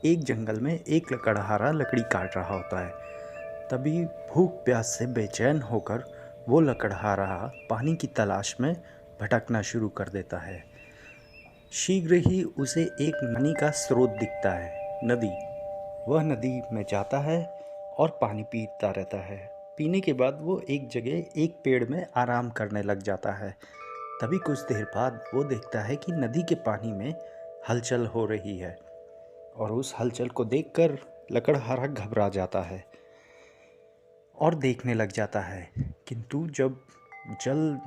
एक जंगल में एक लकड़हारा लकड़ी काट रहा होता है। तभी भूख प्यास से बेचैन होकर वो लकड़हारा पानी की तलाश में भटकना शुरू कर देता है। शीघ्र ही उसे एक पानी का स्रोत दिखता है, नदी। वह नदी में जाता है और पानी पीता रहता है। पीने के बाद वो एक जगह एक पेड़ में आराम करने लग जाता है। तभी कुछ देर बाद वो देखता है कि नदी के पानी में हलचल हो रही है और उस हलचल को देखकर लकड़हारा घबरा जाता है और देखने लग जाता है। किंतु जब जल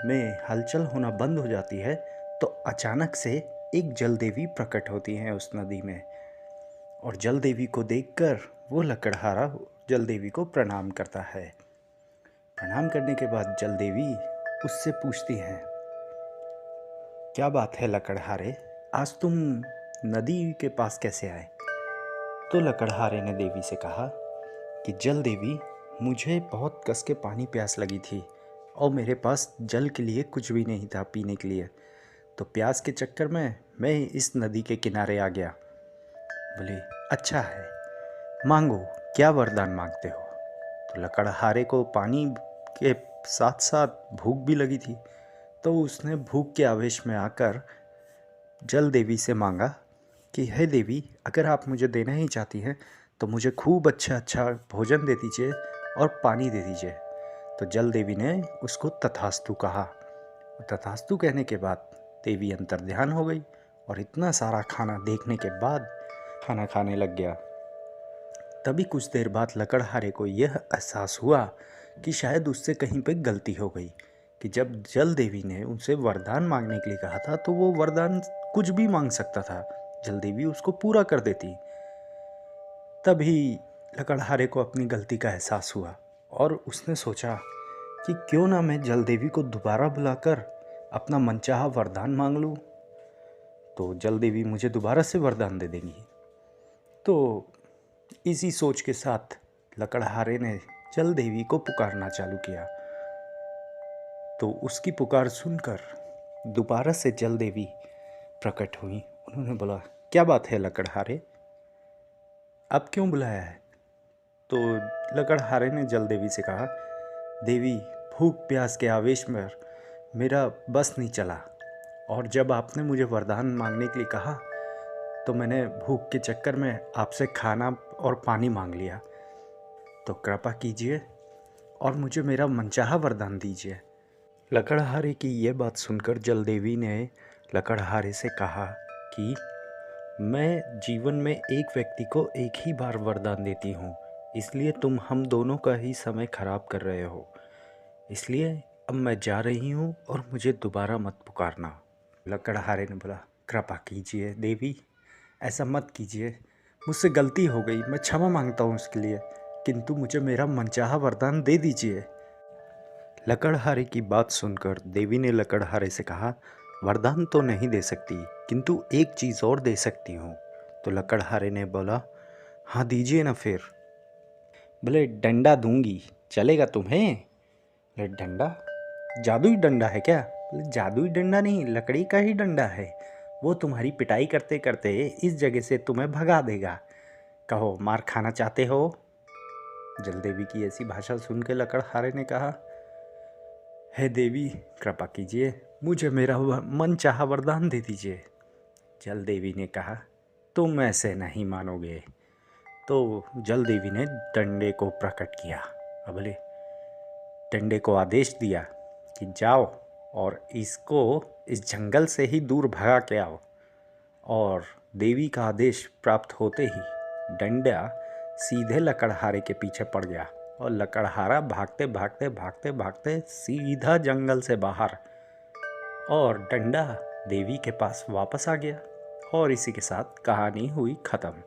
में हलचल होना बंद हो जाती है तो अचानक से एक जल देवी प्रकट होती हैं उस नदी में, और जल देवी को देखकर वो लकड़हारा जल देवी को प्रणाम करता है। प्रणाम करने के बाद जल देवी उससे पूछती हैं, क्या बात है लकड़हारे, आज तुम नदी के पास कैसे आए? तो लकड़हारे ने देवी से कहा कि जल देवी, मुझे बहुत कस के पानी प्यास लगी थी और मेरे पास जल के लिए कुछ भी नहीं था पीने के लिए, तो प्यास के चक्कर में मैं इस नदी के किनारे आ गया। बोले, अच्छा है, मांगो, क्या वरदान मांगते हो? तो लकड़हारे को पानी के साथ साथ भूख भी लगी थी, तो उसने भूख के आवेश में आकर जल देवी से मांगा कि हे देवी, अगर आप मुझे देना ही चाहती हैं तो मुझे खूब अच्छा भोजन दे दीजिए और पानी दे दीजिए। तो जल देवी ने उसको तथास्तु कहा। तथास्तु कहने के बाद देवी अंतर्ध्यान हो गई और इतना सारा खाना देखने के बाद खाना खाने लग गया। तभी कुछ देर बाद लकड़हारे को यह एहसास हुआ कि शायद उससे कहीं पे गलती हो गई, कि जब जल देवी ने उनसे वरदान मांगने के लिए कहा था तो वो वरदान कुछ भी मांग सकता था, जल देवी उसको पूरा कर देती। तभी लकड़हारे को अपनी गलती का एहसास हुआ और उसने सोचा कि क्यों ना मैं जल देवी को दोबारा बुलाकर अपना मनचाहा वरदान मांग लूँ, तो जल देवी मुझे दोबारा से वरदान दे देंगी। तो इसी सोच के साथ लकड़हारे ने जल देवी को पुकारना चालू किया। तो उसकी पुकार सुनकर दोबारा से जल देवी प्रकट हुई। उन्होंने बोला, क्या बात है लकड़हारे, अब क्यों बुलाया है? तो लकड़हारे ने जल देवी से कहा, देवी, भूख प्यास के आवेश में मेरा बस नहीं चला और जब आपने मुझे वरदान मांगने के लिए कहा तो मैंने भूख के चक्कर में आपसे खाना और पानी मांग लिया, तो कृपा कीजिए और मुझे मेरा मनचाहा वरदान दीजिए। लकड़हारे की यह बात सुनकर जल देवी ने लकड़हारे से कहा कि मैं जीवन में एक व्यक्ति को एक ही बार वरदान देती हूँ, इसलिए तुम हम दोनों का ही समय खराब कर रहे हो, इसलिए अब मैं जा रही हूँ और मुझे दोबारा मत पुकारना। लकड़हारे ने बोला, कृपा कीजिए देवी, ऐसा मत कीजिए, मुझसे गलती हो गई, मैं क्षमा मांगता हूँ उसके लिए, किंतु मुझे मेरा मनचाहा वरदान दे दीजिए। लकड़हारे की बात सुनकर देवी ने लकड़हारे से कहा, वरदान तो नहीं दे सकती, किंतु एक चीज़ और दे सकती हूँ। तो लकड़हारे ने बोला, हाँ दीजिए ना फिर। बोले, डंडा दूंगी, चलेगा तुम्हें? बोले, डंडा? जादुई डंडा है क्या? बोले, जादुई डंडा नहीं, लकड़ी का ही डंडा है, वो तुम्हारी पिटाई करते करते इस जगह से तुम्हें भगा देगा। कहो, मार खाना चाहते हो? जल देवी की ऐसी भाषा सुन के लकड़हारे ने कहा, हे देवी, कृपा कीजिए, मुझे मेरा मनचाहा वरदान दे दीजिए। जल देवी ने कहा, तुम ऐसे नहीं मानोगे। तो जल देवी ने डंडे को प्रकट किया। बोले, डंडे को आदेश दिया कि जाओ और इसको इस जंगल से ही दूर भगा के आओ। और देवी का आदेश प्राप्त होते ही डंडा सीधे लकड़हारे के पीछे पड़ गया और लकड़हारा भागते भागते भागते भागते सीधा जंगल से बाहर, और डंडा देवी के पास वापस आ गया। और इसी के साथ कहानी हुई ख़त्म।